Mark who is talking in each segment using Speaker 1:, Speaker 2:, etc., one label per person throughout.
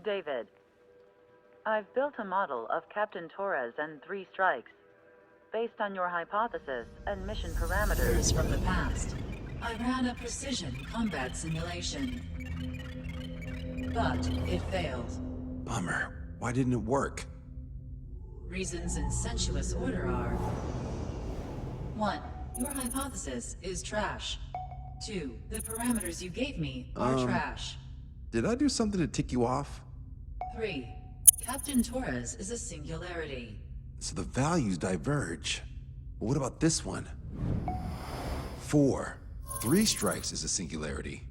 Speaker 1: David, I've built a model of Captain Torres and 3 strikes. Based on your hypothesis and mission parameters
Speaker 2: From the past, I ran a precision combat simulation. But it failed.
Speaker 3: Bummer. Why didn't it work?
Speaker 2: Reasons in sensuous order are: 1. Your hypothesis is trash. 2. The parameters you gave me are trash.
Speaker 3: Did I do something to tick you off?
Speaker 2: 3. Captain Torres is a singularity.
Speaker 3: So the values diverge. But what about this one? 4. 3 strikes is a singularity.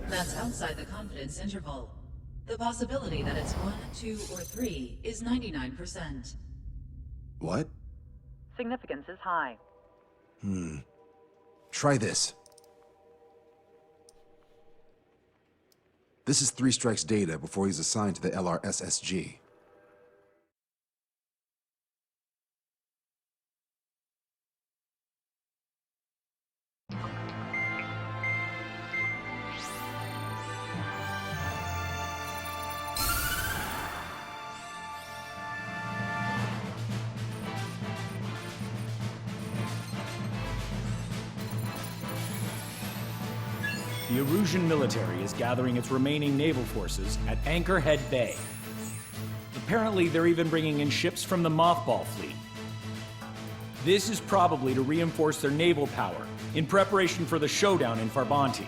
Speaker 2: That's outside the confidence interval. The possibility that it's 1, 2, or 3 is 99%.
Speaker 3: What?
Speaker 1: significance is high.
Speaker 3: Try this. This is 3 Strike's data before he's assigned to the LRSSG.
Speaker 4: The Erusian military is gathering its remaining naval forces at Anchorhead Bay. Apparently, they're even bringing in ships from the Mothball fleet. This is probably to reinforce their naval power in preparation for the showdown in Farbanti.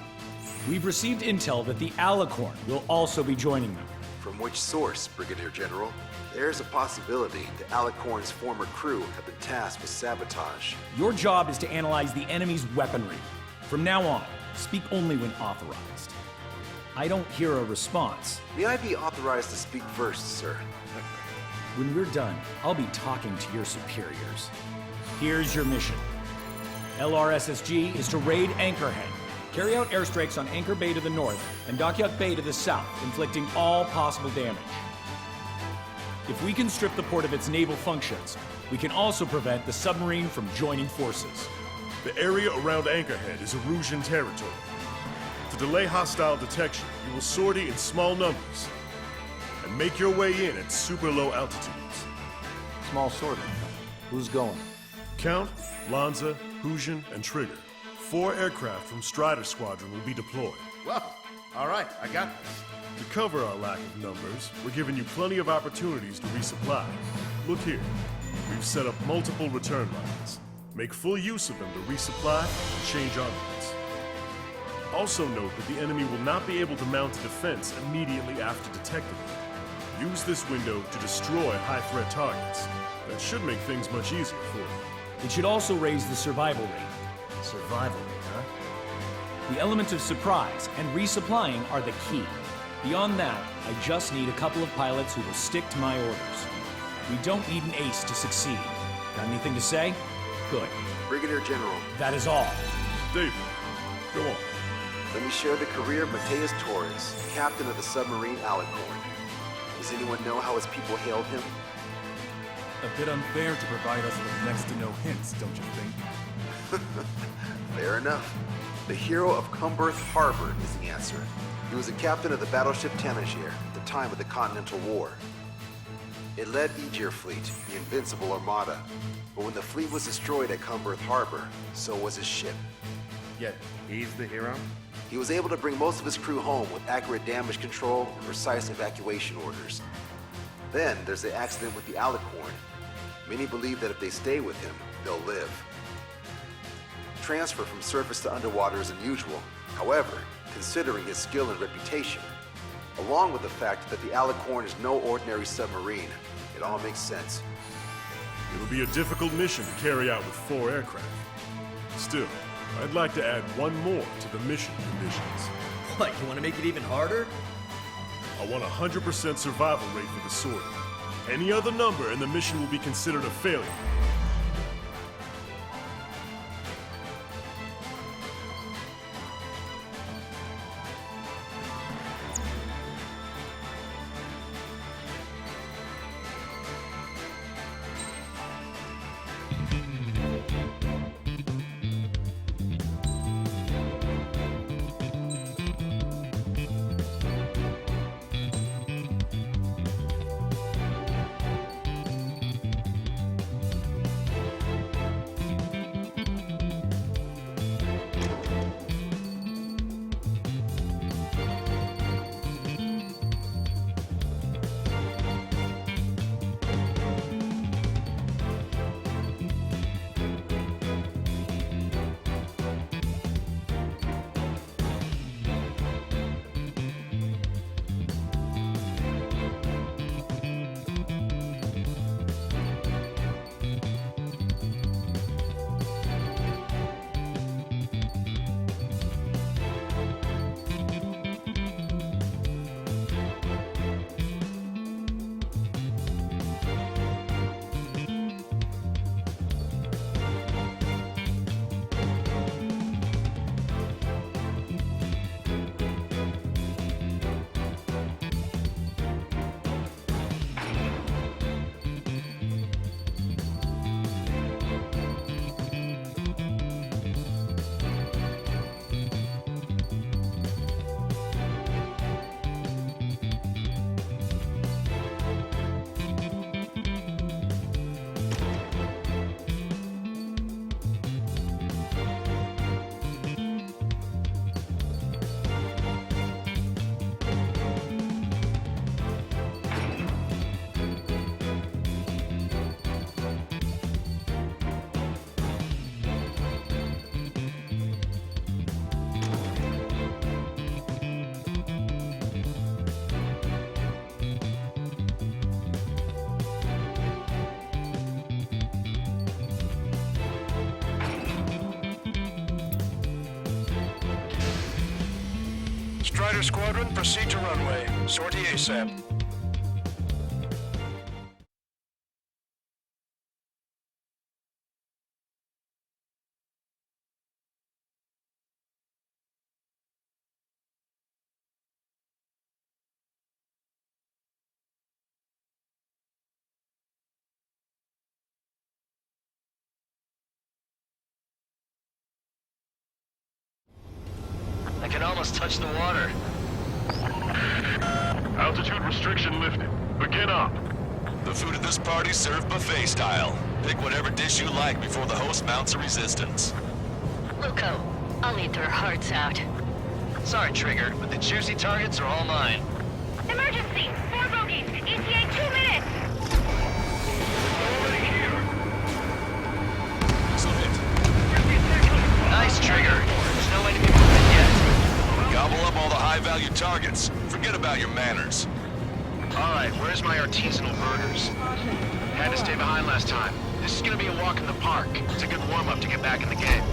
Speaker 4: We've received intel that the Alicorn will also be joining them.
Speaker 3: From which source, Brigadier General? There's a possibility the Alicorn's former crew have been tasked with sabotage.
Speaker 4: Your job is to analyze the enemy's weaponry. From now on, speak only when authorized. I don't hear a response.
Speaker 3: May I be authorized to speak first, sir?
Speaker 4: When we're done, I'll be talking to your superiors. Here's your mission. LRSSG is to raid Anchorhead, carry out airstrikes on Anchor Bay to the north and Dockyard Bay to the south, inflicting all possible damage. If we can strip the port of its naval functions, we can also prevent the submarine from joining forces.
Speaker 5: The area around Anchorhead is Erusian territory. To delay hostile detection, you will sortie in small numbers and make your way in at super low altitudes.
Speaker 6: Small sorting. Who's going?
Speaker 5: Count, Lanza, Hujan, and Trigger. 4 aircraft from Strider Squadron will be deployed.
Speaker 6: Well, all right, I got this.
Speaker 5: To cover our lack of numbers, we're giving you plenty of opportunities to resupply. Look here, we've set up multiple return lines. Make full use of them to resupply and change armaments. Also note that the enemy will not be able to mount a defense immediately after detecting them. Use this window to destroy high-threat targets. That should make things much easier for you.
Speaker 4: It should also raise the survival rate.
Speaker 6: Survival rate, huh?
Speaker 4: The element of surprise and resupplying are the key. Beyond that, I just need a couple of pilots who will stick to my orders. We don't need an ace to succeed. Got anything to say? Good.
Speaker 3: Brigadier General,
Speaker 4: That is all.
Speaker 5: David, go on.
Speaker 3: let me share the career of Mateus Torres, captain of the submarine Alicorn. Does anyone know how his people hailed him?
Speaker 7: A bit unfair to provide us with next to no hints, don't you think?
Speaker 3: Fair enough. The hero of Cumberth Harbor is the answer. He was a captain of the battleship Tanager at the time of the Continental War. It led Aegir Fleet, the Invincible Armada. But when the fleet was destroyed at Cumberth Harbor, so was his ship.
Speaker 6: Yet, he's the hero?
Speaker 3: He was able to bring most of his crew home with accurate damage control and precise evacuation orders. Then there's the accident with the Alicorn. Many believe that if they stay with him, they'll live. Transfer from surface to underwater is unusual. However, considering his skill and reputation, along with the fact that the Alicorn is no ordinary submarine, it all makes sense.
Speaker 5: It'll be a difficult mission to carry out with 4 aircraft. Still, I'd like to add one more to the mission conditions.
Speaker 8: What, you want to make it even harder?
Speaker 5: I want a 100% survival rate for the sortie. Any other number and the mission will be considered a failure.
Speaker 9: Strider Squadron, proceed to runway. Sortie ASAP.
Speaker 10: I can almost touch the water.
Speaker 5: Altitude restriction lifted. Begin up.
Speaker 11: The food at this party served buffet style. Pick whatever dish you like before the host mounts a resistance.
Speaker 10: Luco, I'll eat their hearts out. Sorry, Trigger, but the juicy targets are all mine.
Speaker 12: Emergency! 4 bogeys! ETA 2 minutes!
Speaker 11: Nice, Trigger. There's no way to be moving yet. Gobble up all the high-value targets. Forget about your manners.
Speaker 9: Alright, where's my artisanal burgers? Had to stay behind last time. This is gonna be a walk in the park. It's a good warm-up to get back in the game.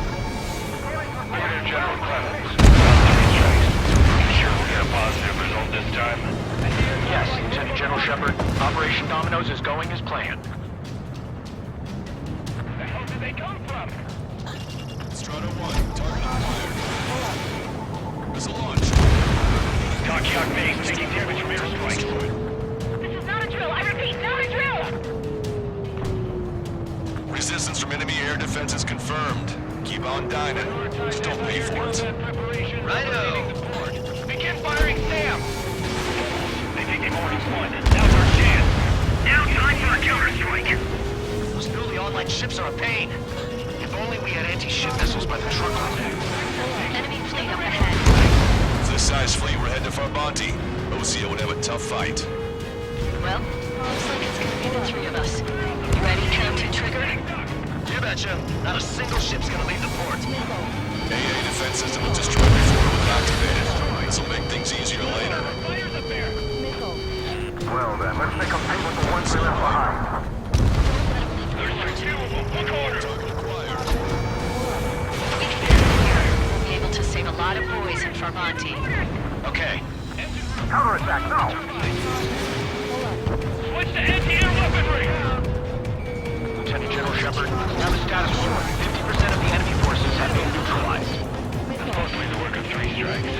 Speaker 13: General Clemens. You sure we'll get a positive result this time?
Speaker 9: Yes, Lieutenant General Shepard. Operation Dominoes is going as planned.
Speaker 13: The hell did they come from?
Speaker 11: Strider 1, target acquired. Missile launch.
Speaker 13: Tachyon base taking damage from airstrikes.
Speaker 12: This is not a drill! I repeat, not a drill!
Speaker 11: Resistance from enemy air defenses confirmed. Keep on dining. Just don't pay for it.
Speaker 10: Righto!
Speaker 13: Begin firing Sam! They think they've already won. Now's our chance. Now time for a counterstrike.
Speaker 10: Those newly online ships are a pain.
Speaker 9: If only we had anti-ship missiles by the truckload.
Speaker 12: Enemy fleet up ahead.
Speaker 11: If this size fleet were headed to Farbanti, Osea would have a tough fight.
Speaker 10: Well, looks like it's gonna be the three of us. You ready, Captain Trigger? You betcha. Not a single ship's gonna leave the port.
Speaker 11: AA defense system was destroyed before it was activated. This'll make things easier later.
Speaker 9: Well then, let's make a pay with the ones we left behind.
Speaker 13: There's two of them. Look order.
Speaker 10: We'll be able to save a lot of boys in Farbanti.
Speaker 9: Okay. Counterattack, now!
Speaker 13: Switch to anti-air weaponry!
Speaker 9: Lieutenant General Shepard, now the status report. 50% of the enemy forces have been neutralized.
Speaker 13: It's mostly the work of 3 strikes.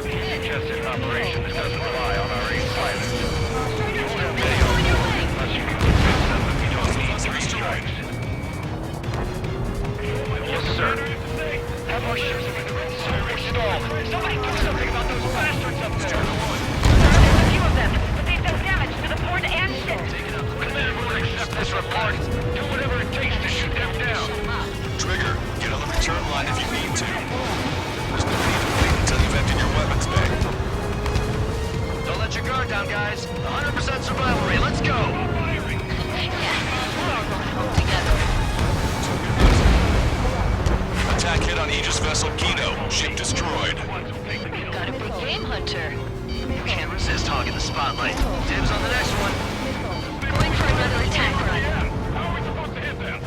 Speaker 13: Suggested an operation that doesn't rely on our 8 pilots. You won't have many of them, unless you can convince them that we don't need 3 strikes.
Speaker 9: Yes, sir.
Speaker 13: Have our ships in the red zone. We're stalled. Somebody do something about those bastards up there.
Speaker 12: There's a few of them, but they've done damage to the port and ship.
Speaker 13: Command won't accept this report. Do whatever it takes to shoot them down.
Speaker 11: Trigger, get on the return line if you need to. There's no need to wait until you've emptied your weapons bag.
Speaker 10: Don't let your guard down, guys. 100% survival rate. Let's go!
Speaker 12: We're all going home together.
Speaker 11: Attack hit on Aegis vessel Kino. Ship destroyed.
Speaker 10: We've got a big game hunter. You can't resist hogging the spotlight. Dibs on the next one.
Speaker 12: Going for another attack run.
Speaker 13: How are we supposed to hit them?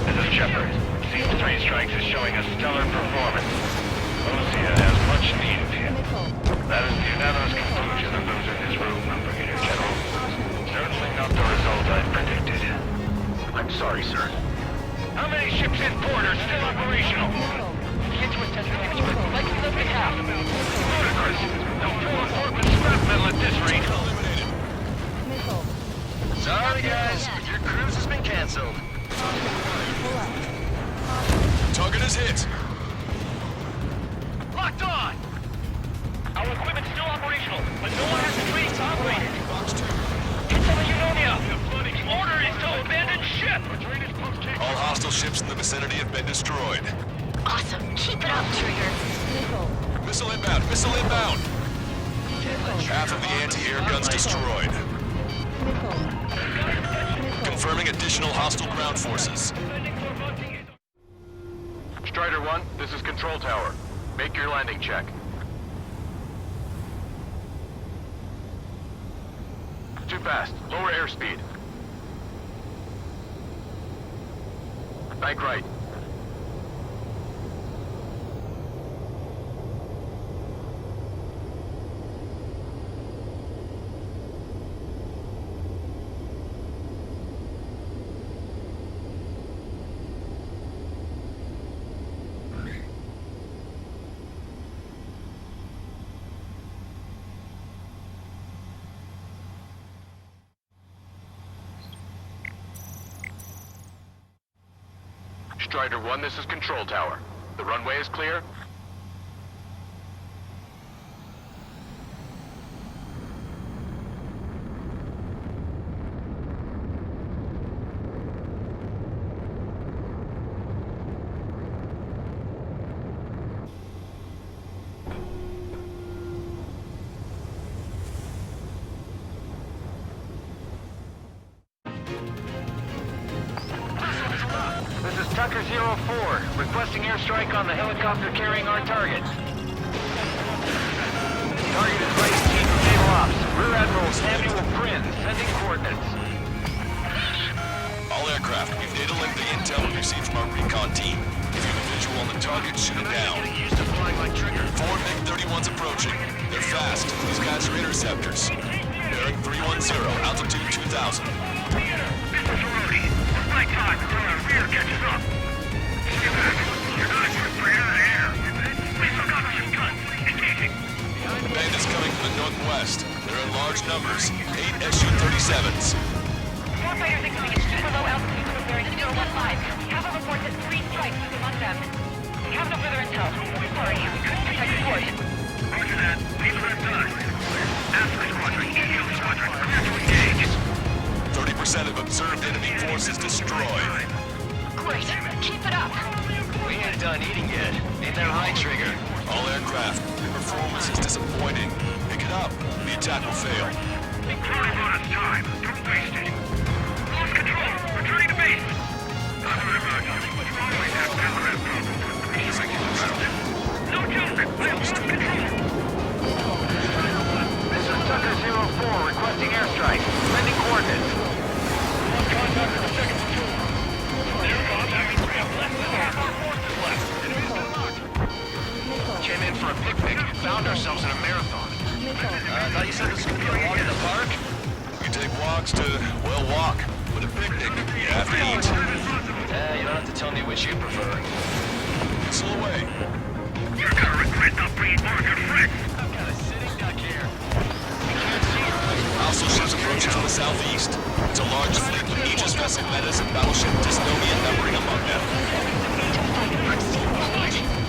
Speaker 13: This is Shepard. These 3 strikes is showing a stellar performance. Osea has much needed him. That is the unanimous conclusion of those in this room, Brigadier General. Certainly not the result I predicted.
Speaker 9: I'm sorry, sir.
Speaker 13: How many ships in port are still operational?
Speaker 12: Hit with test damage, but likely less than half.
Speaker 13: Ludicrous. Don't pull a port with scrap metal at this rate.
Speaker 10: Sorry, guys, but your cruise has been canceled.
Speaker 11: Target is hit.
Speaker 13: Locked on! Our equipment's still operational, but no one has the training to operate it. It's over Eunonia! The order is to abandon ship!
Speaker 11: All hostile ships in the vicinity have been destroyed.
Speaker 12: Awesome. Keep it up, Trigger.
Speaker 11: Missile inbound! Missile inbound! Half of the anti-air guns destroyed. Confirming additional hostile ground forces.
Speaker 9: Strider 1, this is Control Tower. Make your landing check. Too fast. Lower airspeed. Bank right. Strider 1, this is Control Tower. The runway is clear? This is Tucker 04, requesting airstrike on the helicopter carrying our target. Target is right east of Naval Ops. Rear Admiral Samuel Prynne, sending coordinates.
Speaker 11: All aircraft, we've data linked the intel we received from our recon team. If you have a visual on the target, shoot it down.
Speaker 9: Used to flying like Trigger.
Speaker 11: 4 MiG-31s approaching. They're fast. These guys are interceptors. Bearing 310, altitude 2,000.
Speaker 13: This is Rody. Right time until our rear catches up. Stay back. You're not a good player in the air. We still got some guns. Engaging.
Speaker 11: Bandits coming from the northwest. They're in large numbers. 8 Su-37s.
Speaker 12: More fighters incoming at super low altitude from bearing 015. Have a report that 3 strikes is among them. We have no further intel. Sorry, we couldn't protect the fort.
Speaker 13: Roger that. Leave it done. Alpha Squadron, EO Squadron, clear to engage.
Speaker 11: 30% of observed enemy forces destroyed.
Speaker 12: Great. Keep it up.
Speaker 9: We ain't done eating yet. Ain't that right, Trigger?
Speaker 11: All aircraft, your performance is disappointing. Pick it up. The attack will fail.
Speaker 13: Including bonus time. Don't waste it. Lost control. Returning to base. Nothing about you. You always have telegraph problems. No joke. I have lost control.
Speaker 9: This is Tucker 04, requesting airstrike. Sending coordinates.
Speaker 13: One contact with the second platoon. Clear contact. We have less than half our forces left. Enemies still locked.
Speaker 9: Came in for a picnic. Found ourselves in a marathon. I thought you said this was going to be a walk in the park?
Speaker 11: We take walks to, well, walk. But a picnic, you have to eat.
Speaker 9: You don't have to tell me which you prefer.
Speaker 11: Whistle away.
Speaker 13: You're gonna regret not bringing more of your friends.
Speaker 9: I've got a sitting duck here. We can't see it.
Speaker 11: Hostile ships approaching from the southeast. It's a large fleet with Aegis vessel Metas and battleship Dystonia numbering among them.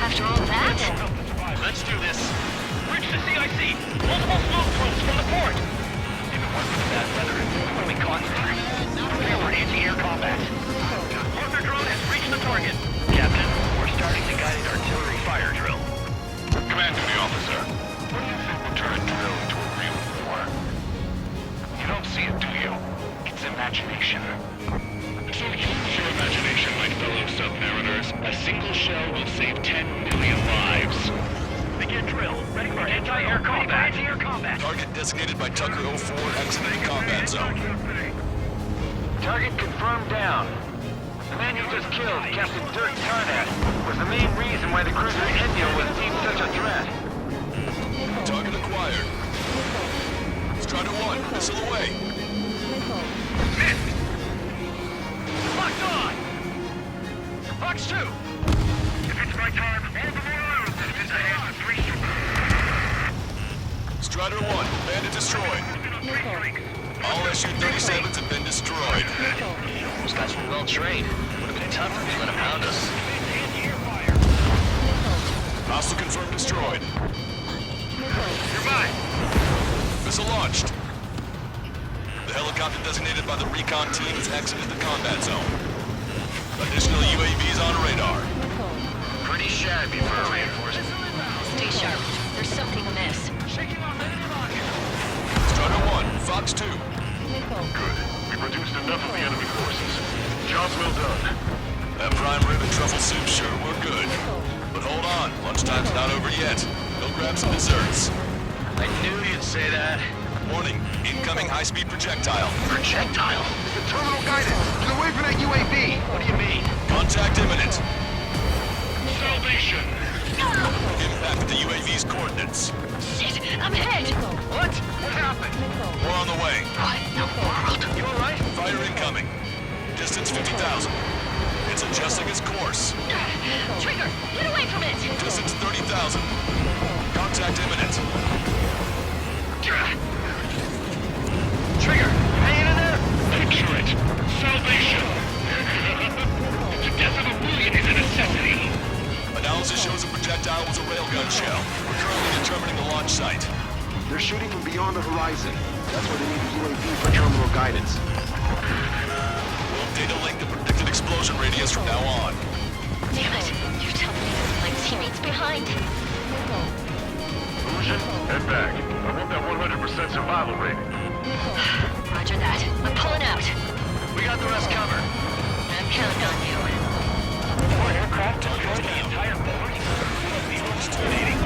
Speaker 10: After all that?
Speaker 9: Let's do this.
Speaker 13: Reach the CIC. Multiple smoke throws from the port.
Speaker 9: If it wasn't for bad weather, when we concentrate. Prepare for anti-air combat.
Speaker 13: Order drone has reached the target.
Speaker 9: Captain, we're starting to guide artillery fire drill.
Speaker 13: Command to the officer. What do you think will turn a drill into a real war? You don't see it, do you?
Speaker 9: It's imagination.
Speaker 13: So use your imagination, my fellow submariners. A single shell will save 10 million lives. Begin drill. Ready for anti-air combat. Anti-air combat.
Speaker 11: Target designated by Tucker 04 exiting combat zone.
Speaker 9: Target confirmed down. The man you just killed, Captain Dirk Tarnat, was the main reason why the cruiser Enyo was deemed such a threat.
Speaker 11: Target acquired. Strider 1, missile away.
Speaker 13: Missed!
Speaker 9: Locked on! Fox 2!
Speaker 13: If it's my time, all the more loads that is ahead of 3
Speaker 11: Strider 1, bandit destroyed. All Su-37s have been destroyed.
Speaker 9: Those guys were well trained. Would have been tough if they let him pound us.
Speaker 11: Hostile confirmed destroyed.
Speaker 13: You're mine!
Speaker 11: Missile launched. The helicopter designated by the recon team has exited the combat zone. Additional UAVs on radar.
Speaker 9: Pretty shabby for a reinforcement.
Speaker 10: Stay sharp. There's something amiss.
Speaker 9: Shaking off enemy rocket.
Speaker 11: Strider 1, Fox 2.
Speaker 13: Good. We produced enough of the enemy forces. Job's well done.
Speaker 11: That prime rib and truffle soup sure were good. But hold on, lunchtime's not over yet. Go grab some desserts.
Speaker 9: I knew you'd say that.
Speaker 11: Warning, incoming high-speed projectile.
Speaker 9: Projectile? The terminal guidance! Get away from that UAV! What do you mean?
Speaker 11: Contact imminent.
Speaker 13: Salvation!
Speaker 11: Impact at the UAV's coordinates.
Speaker 10: Shit! I'm hit!
Speaker 9: What? What happened?
Speaker 11: We're on the way.
Speaker 10: What in the world?
Speaker 9: You alright?
Speaker 11: Fire incoming. Distance 50,000. It's adjusting its course.
Speaker 10: Trigger! Get away from it!
Speaker 11: Distance 30,000. Contact imminent.
Speaker 9: Trigger, hanging in there?
Speaker 13: Picture it! Salvation! The death of a million
Speaker 11: launch site.
Speaker 3: They're shooting from beyond the horizon. That's where they need the UAV for terminal guidance.
Speaker 11: We'll data link the predicted explosion radius from now on.
Speaker 10: Damn it. You're telling me there's my teammates behind?
Speaker 13: Illusion, head back. I want that 100% survival rating.
Speaker 10: Roger that. I'm pulling out.
Speaker 9: We got the rest covered.
Speaker 10: I'm counting on you.
Speaker 9: Our aircraft destroyed the entire building. The hallucinating.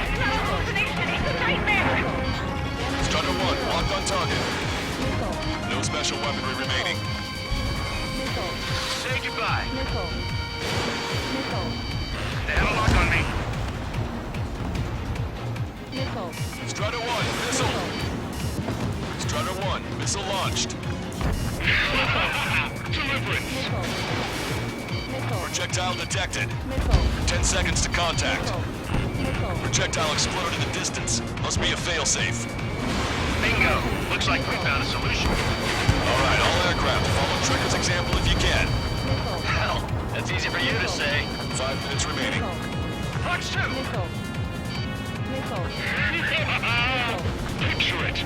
Speaker 12: It's not a hallucination. It's a nightmare.
Speaker 11: Strider 1, locked on target. No special weaponry remaining.
Speaker 9: Say goodbye. They have a lock on me.
Speaker 11: Strider 1, missile. Strider 1, missile launched.
Speaker 9: Deliverance.
Speaker 11: Projectile detected. 10 seconds to contact. Projectile exploded in the distance. Must be a failsafe.
Speaker 9: Bingo. Looks like we found a solution.
Speaker 11: Alright, all aircraft, follow Trigger's example if you can.
Speaker 9: Hell, that's easy for you to say.
Speaker 11: 5 minutes remaining.
Speaker 9: Fox 2. Picture it.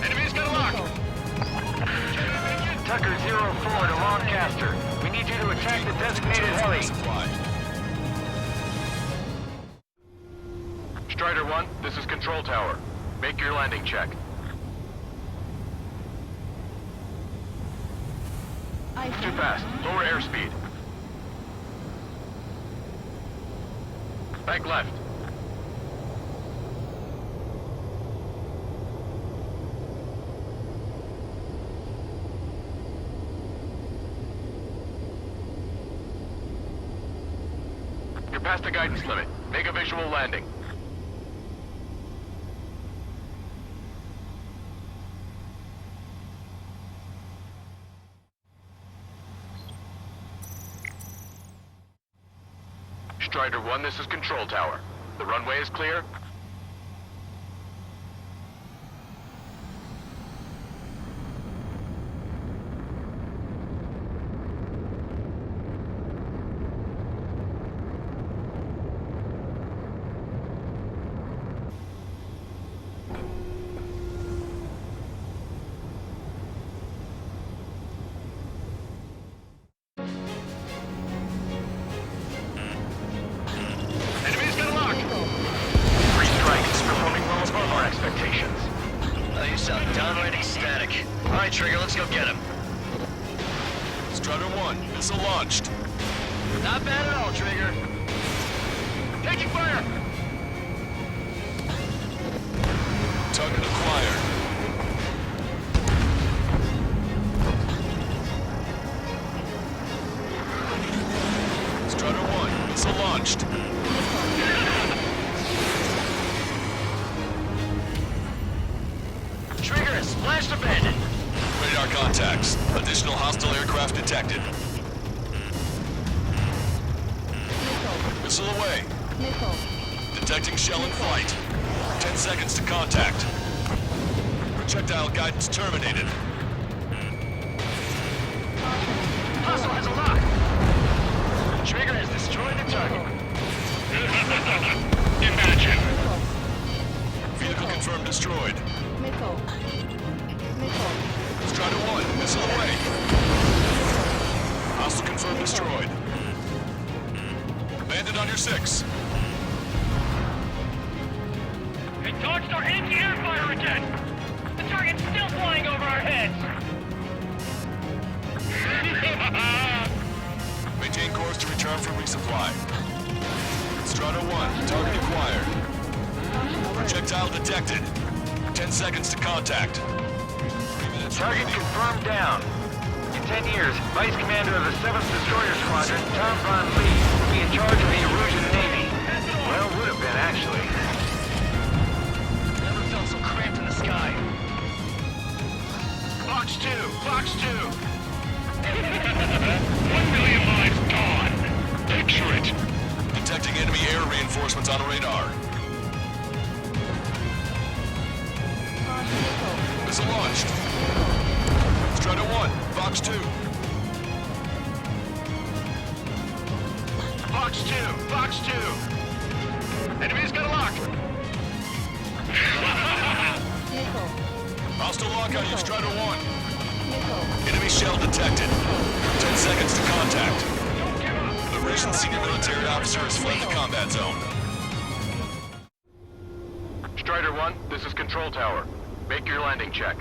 Speaker 9: Enemy's got a lock. Tucker 04 to Lancaster. We need you to attack the designated heli.
Speaker 11: Supply.
Speaker 13: Strider 1, this is Control Tower. Make your landing check. Too fast. Lower airspeed. Bank left. You're past the guidance limit. Make a visual landing. Strider 1, this is Control Tower. The runway is clear.
Speaker 9: Enemy's got a lock. 3 strikes, performing well above our expectations.
Speaker 8: Oh, you sound downright ecstatic. All right, Trigger, let's go get him.
Speaker 11: Strider 1, missile launched.
Speaker 8: Not bad at all, Trigger.
Speaker 9: Taking fire.
Speaker 11: Target acquired. Strider 1, missile launched.
Speaker 9: Trigger is splashed abandoned.
Speaker 11: Radar contacts. Additional hostile aircraft detected. Missile away. Detecting shell in flight. 10 seconds to contact. Projectile guidance terminated.
Speaker 9: Hostile has a lock. Trigger has destroyed the target. Imagine.
Speaker 11: Vehicle confirmed destroyed. Strider 1, missile away. Hostile confirmed destroyed. Bandit on your 6.
Speaker 9: They dodged our anti-air fire again. The target's still flying over our heads.
Speaker 11: Maintain course to return for resupply. Strider 1, target acquired. Projectile detected. 10 seconds to contact. 3 minutes.
Speaker 9: Target confirmed down. In 10 years, Vice Commander of the 7th Destroyer Squadron, Tom Von Lee, will be in charge of the Erusian Navy. Well, would have been, actually.
Speaker 8: Never felt so cramped in the sky.
Speaker 9: Fox 2! Fox 2! 1 million lives gone! Picture it!
Speaker 11: Detecting enemy air reinforcements on radar. Missile launched. Strider 1, Fox 2.
Speaker 9: Fox 2! Fox 2!
Speaker 11: lock on you, Strider 1. Enemy shell detected. 10 seconds to contact. The recent senior military officer has fled the combat zone.
Speaker 9: Strider 1, this is Control Tower. Make your landing check.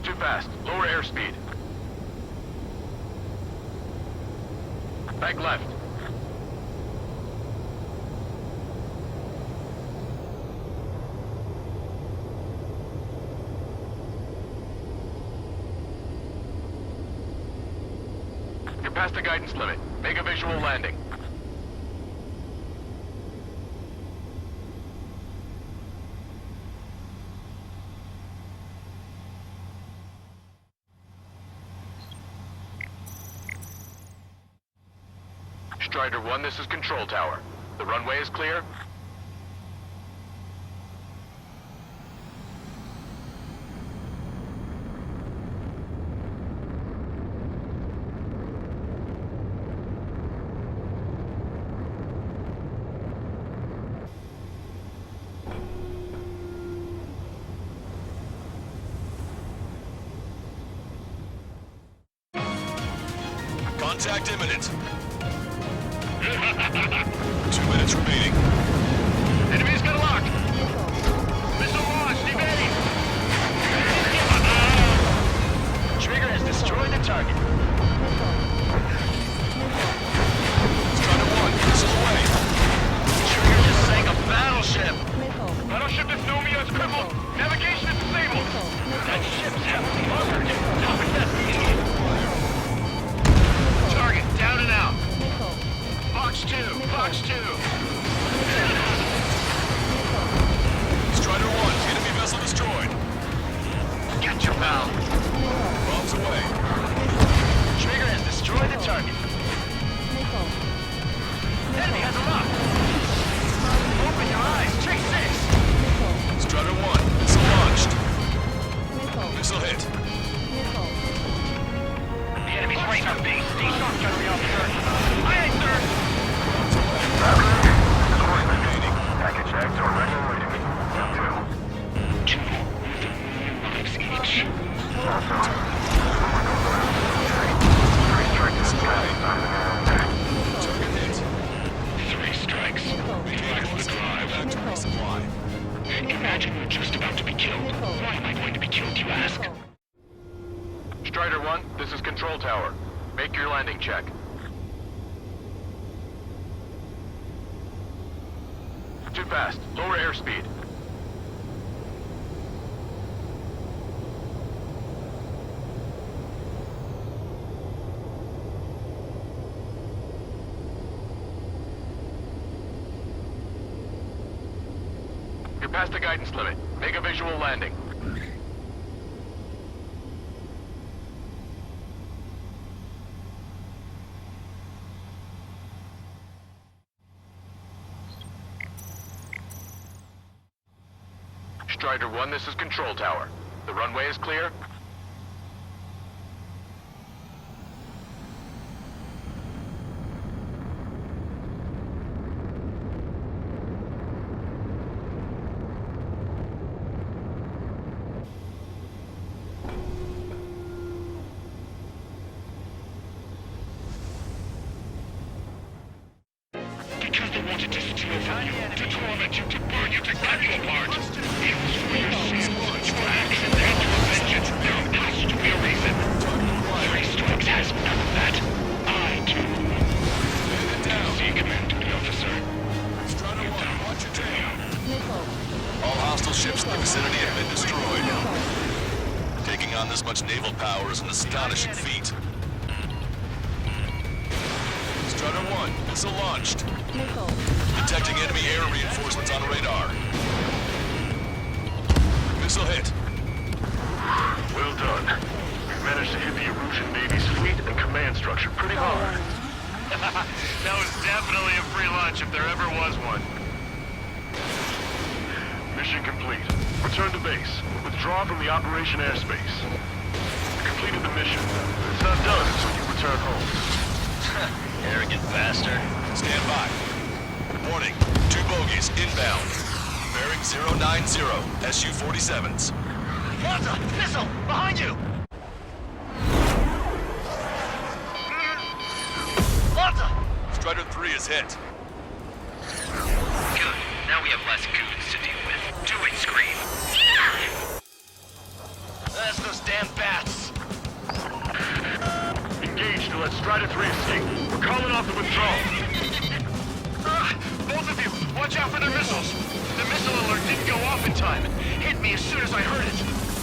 Speaker 9: Too fast. Lower airspeed. Bank left. You're past the guidance limit. Make a visual landing. Strider 1, this is Control Tower. The runway is clear.
Speaker 11: Contact imminent. 2 minutes remaining.
Speaker 9: Enemy's got a lock. Missile launched. Evade.
Speaker 8: Trigger has destroyed the target.
Speaker 11: Strider 1, missile away.
Speaker 8: Trigger just sank a battleship.
Speaker 9: Battleship Nostomia is crippled. Navigation is disabled.
Speaker 8: That ship's heavily armored. Top investigated.
Speaker 9: Target down and out. Box 2. Box 2.
Speaker 11: Strider 1, enemy vessel destroyed.
Speaker 8: Get your bow.
Speaker 11: Bombs away.
Speaker 8: Trigger has destroyed the target. Enemy has a lock. Open your eyes. Check 6.
Speaker 11: Strider 1, missile launched. Missile hit.
Speaker 9: The enemy's right in our base. Stay sharp, General Officer. Aye, aye, sir.
Speaker 11: Bombs away. Remaining.
Speaker 9: Package checked or ready and waiting. Down 2. 2 lives each.
Speaker 11: Target hit.
Speaker 9: 3 strikes. Revive the drive.
Speaker 11: Back to resupply.
Speaker 9: Imagine we're just about to be killed. Why am I going to be killed, you ask? Strider 1, this is Control Tower. Make your landing check. Too fast. Lower airspeed. You're past the guidance limit. Make a visual landing. Strider 1, this is Control Tower. The runway is clear. Because they wanted to steal from you, to torment you, to burn you, to cut you apart. It was for your sins, your actions, and your vengeance. There has to be a reason. 3 strikes has none of that. I do. See, Command Duty Officer.
Speaker 11: Strider 1, watch your tail. All hostile ships in the vicinity have been destroyed. Taking on this much naval power is an astonishing feat. Strider 1, missile launched. Detecting enemy air reinforcements on radar. Missile hit.
Speaker 9: Well done. We've managed to hit the Erusian Navy's fleet and command structure pretty hard. That was definitely a free lunch if there ever was one. Mission complete. Return to base. Withdraw from the operation airspace. You completed the mission. It's not done until you return home.
Speaker 8: Arrogant bastard.
Speaker 11: Stand by. Warning, 2 bogies inbound. Bearing 090, SU-47s.
Speaker 8: Malta! Missile! Behind you! Malta!
Speaker 11: Strider 3 is hit.
Speaker 8: Good. Now we have less goons to deal with. Do it, Scream. That's those damn bats.
Speaker 13: Engage to let Strider 3 escape. We're calling off the withdrawal.
Speaker 8: Both of you, watch out for their missiles. The missile alert didn't go off in time. Hit me as soon as I heard it.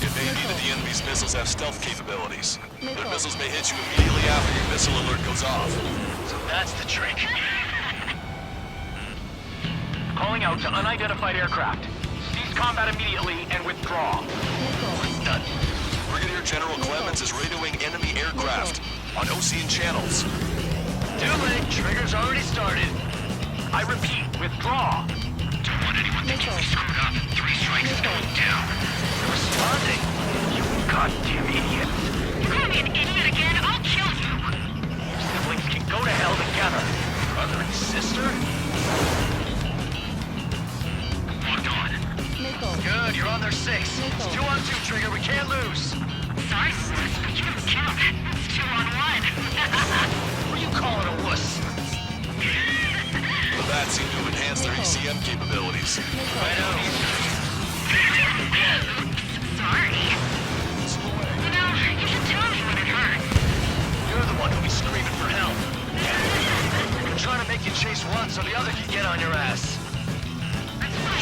Speaker 11: It may be that the enemy's missiles have stealth capabilities. Their missiles may hit you immediately after your missile alert goes off.
Speaker 8: So that's the trick. Calling out to unidentified aircraft. Cease combat immediately and withdraw. Done.
Speaker 11: Brigadier General Clemens is radioing enemy aircraft on Ocean channels.
Speaker 8: Too late. Trigger's already started. I repeat, withdraw.
Speaker 9: Don't want anyone thinking we screwed up. 3 strikes is going down.
Speaker 8: Responding. You goddamn idiots.
Speaker 12: You call me an idiot again, I'll kill you.
Speaker 8: Your siblings can go to hell together. Brother and sister?
Speaker 9: Locked on.
Speaker 8: Good, you're on their 6. It's 2 on 2, Trigger. We can't lose.
Speaker 12: Sorry, but you don't count. It's 2 on 1.
Speaker 8: What are you calling a wuss?
Speaker 11: The bats seem to enhance their ECM capabilities.
Speaker 8: I know.
Speaker 12: Sorry. You know, you should tell me when it hurts.
Speaker 8: You're the one who'll be screaming for help. I'm trying to make you chase one so the other can get on your ass.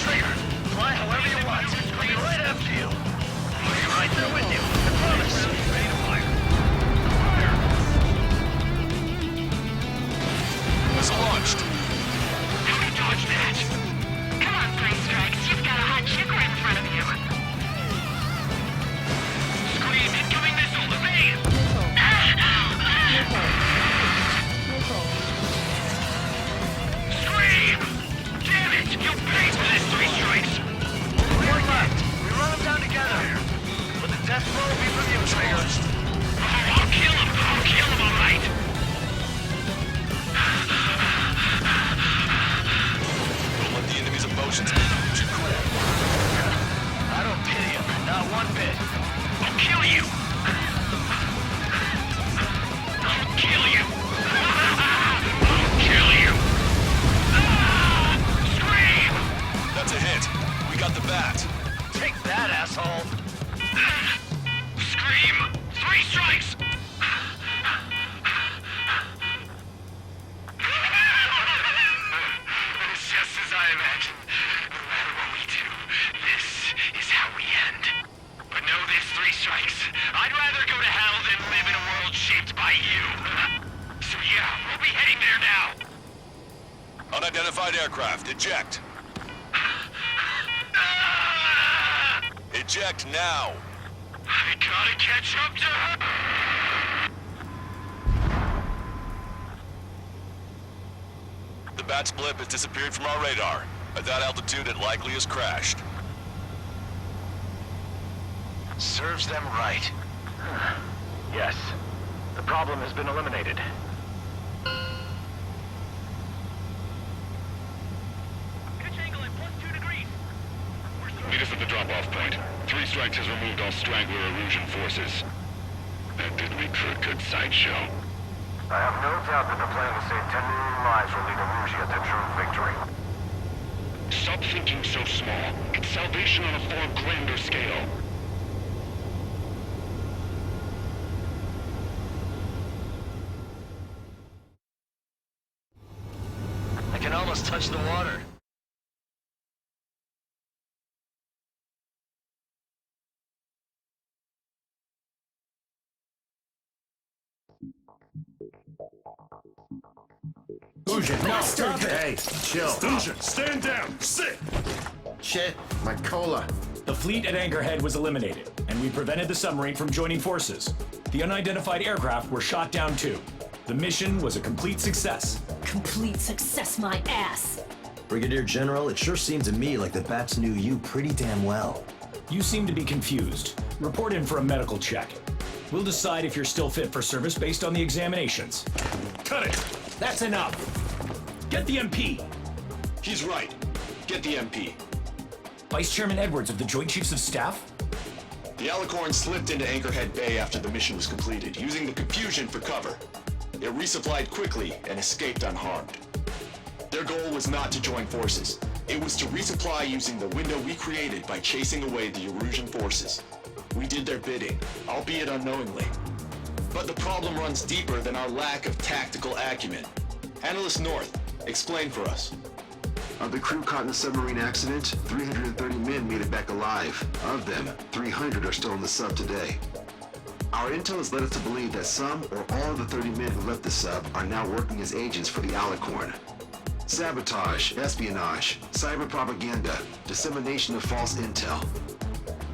Speaker 8: Trigger, fly however you want. I'll be right after you. I'll be right there with you. I promise. Ready to fire.
Speaker 11: Missile launched.
Speaker 12: How do you dodge that? Come on, 3 strikes. You've got a hot chick right in front of you.
Speaker 9: Scream, incoming missile, evade! Scream! Damn it! You paid for this 3 strikes!
Speaker 8: One left. We run them down together. But the death blow will be from you, Trigger.
Speaker 9: Oh, I'll kill him! I'll kill him, all right!
Speaker 11: Don't let the enemy's emotions manage your career.
Speaker 8: I don't pity him. Not one bit.
Speaker 9: I'll kill you! I'll kill you! I'll kill you! Scream!
Speaker 11: That's a hit. We got the bat.
Speaker 8: Take that, asshole.
Speaker 9: Scream! 3 strikes! It's just as I imagined. No matter what we do, this is how we end. But know this, 3 strikes. I'd rather go to hell than live in a world shaped by you. So yeah, we'll be heading there now.
Speaker 11: Unidentified aircraft, eject. Eject now.
Speaker 9: I gotta catch up to her.
Speaker 11: The bat's blip has disappeared from our radar. At that altitude, it likely has crashed.
Speaker 8: Serves them right.
Speaker 13: Yes. The problem has been eliminated.
Speaker 9: Pitch angle at +2 degrees.
Speaker 13: Meet us at the drop-off point. 3 strikes has removed all straggler erosion forces. That did me for a good sideshow.
Speaker 14: I have no doubt that the plan to save 10 million lives will lead Erusia to true victory.
Speaker 13: Stop thinking so small. It's salvation on a far grander scale.
Speaker 8: I can almost touch the water.
Speaker 5: Ujian, no, stop it!
Speaker 6: Hey, chill.
Speaker 5: Ujian, stand down! Sit!
Speaker 6: Shit, my cola.
Speaker 4: The fleet at Anchorhead was eliminated, and we prevented the submarine from joining forces. The unidentified aircraft were shot down too. The mission was a complete success.
Speaker 15: Complete success, my ass!
Speaker 16: Brigadier General, it sure seemed to me like the bats knew you pretty damn well.
Speaker 4: You seem to be confused. Report in for a medical check. We'll decide if you're still fit for service based on the examinations.
Speaker 5: Cut it!
Speaker 4: That's enough! Get the MP!
Speaker 11: He's right. Get the MP.
Speaker 4: Vice Chairman Edwards of the Joint Chiefs of Staff?
Speaker 11: The Alicorn slipped into Anchorhead Bay after the mission was completed, using the confusion for cover. It resupplied quickly and escaped unharmed. Their goal was not to join forces. It was to resupply using the window we created by chasing away the Erusian forces. We did their bidding, albeit unknowingly. But the problem runs deeper than our lack of tactical acumen. Analyst North, explain for us.
Speaker 3: Of the crew caught in the submarine accident, 330 men made it back alive. Of them, 300 are still in the sub today. Our intel has led us to believe that some or all of the 30 men who left the sub are now working as agents for the Alicorn. Sabotage, espionage, cyber propaganda, dissemination of false intel.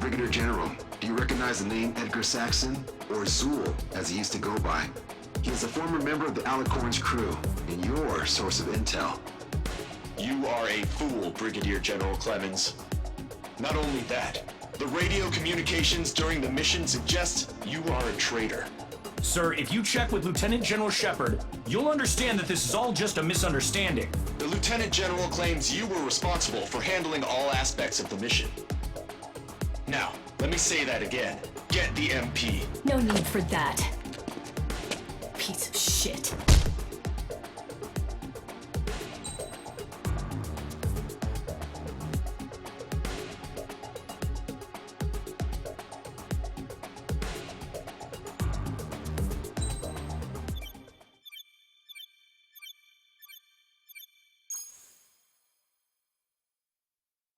Speaker 3: Brigadier General, do you recognize the name Edgar Saxon, or Zool, as he used to go by? He is a former member of the Alicorn's crew, and your source of intel.
Speaker 11: You are a fool, Brigadier General Clemens. Not only that, the radio communications during the mission suggest you are a traitor.
Speaker 4: Sir, if you check with Lieutenant General Shepard, you'll understand that this is all just a misunderstanding.
Speaker 11: The Lieutenant General claims you were responsible for handling all aspects of the mission. Now, let me say that again. Get the MP.
Speaker 15: No need for that. Piece of shit.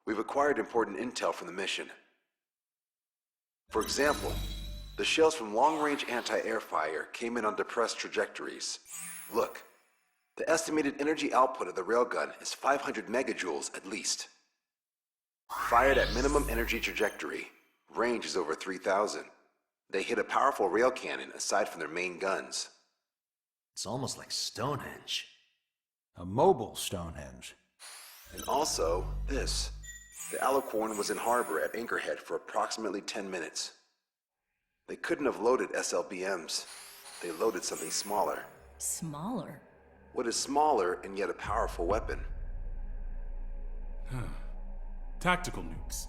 Speaker 3: We've acquired important intel from the mission. For example, the shells from long-range anti-air fire came in on depressed trajectories. Look, the estimated energy output of the railgun is 500 megajoules at least. Fired at minimum energy trajectory, range is over 3,000. They hit a powerful rail cannon aside from their main guns.
Speaker 16: It's almost like Stonehenge.
Speaker 17: A mobile Stonehenge.
Speaker 3: And also, this. The Alicorn was in harbor at Anchorhead for approximately 10 minutes. They couldn't have loaded SLBMs. They loaded something smaller.
Speaker 15: Smaller?
Speaker 3: What is smaller and yet a powerful weapon?
Speaker 7: Tactical nukes.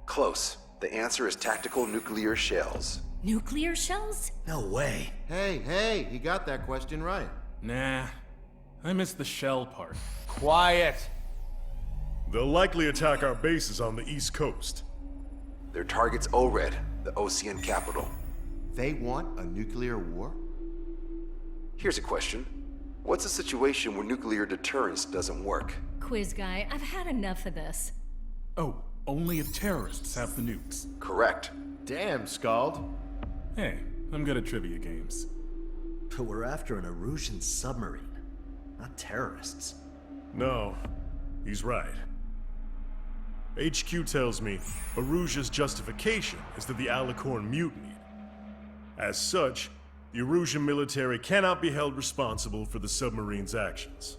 Speaker 3: Close. The answer is tactical nuclear shells.
Speaker 15: Nuclear shells?
Speaker 16: No way.
Speaker 6: Hey, he got that question right.
Speaker 7: Nah, I missed the shell part.
Speaker 17: Quiet.
Speaker 5: They'll likely attack our bases on the East Coast.
Speaker 3: Their target's ORED, the Ocean capital.
Speaker 6: They want a nuclear war?
Speaker 3: Here's a question. What's a situation where nuclear deterrence doesn't work?
Speaker 15: Quiz guy, I've had enough of this.
Speaker 7: Oh, only if terrorists have the nukes.
Speaker 3: Correct.
Speaker 6: Damn, Scald.
Speaker 7: Hey, I'm good at trivia games.
Speaker 16: But we're after an Erusian submarine, not terrorists.
Speaker 5: No, he's right. HQ tells me Erusia's justification is that the Alicorn mutinied. As such, the Erusian military cannot be held responsible for the submarine's actions.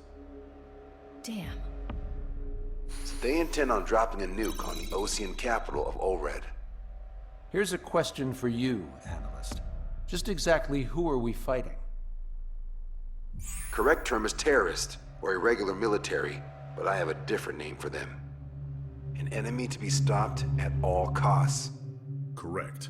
Speaker 15: Damn.
Speaker 3: So they intend on dropping a nuke on the Ocean capital of ORED.
Speaker 17: Here's a question for you, analyst. Just exactly who are we fighting?
Speaker 3: Correct term is terrorist, or irregular military, but I have a different name for them. An enemy to be stopped at all costs.
Speaker 5: Correct.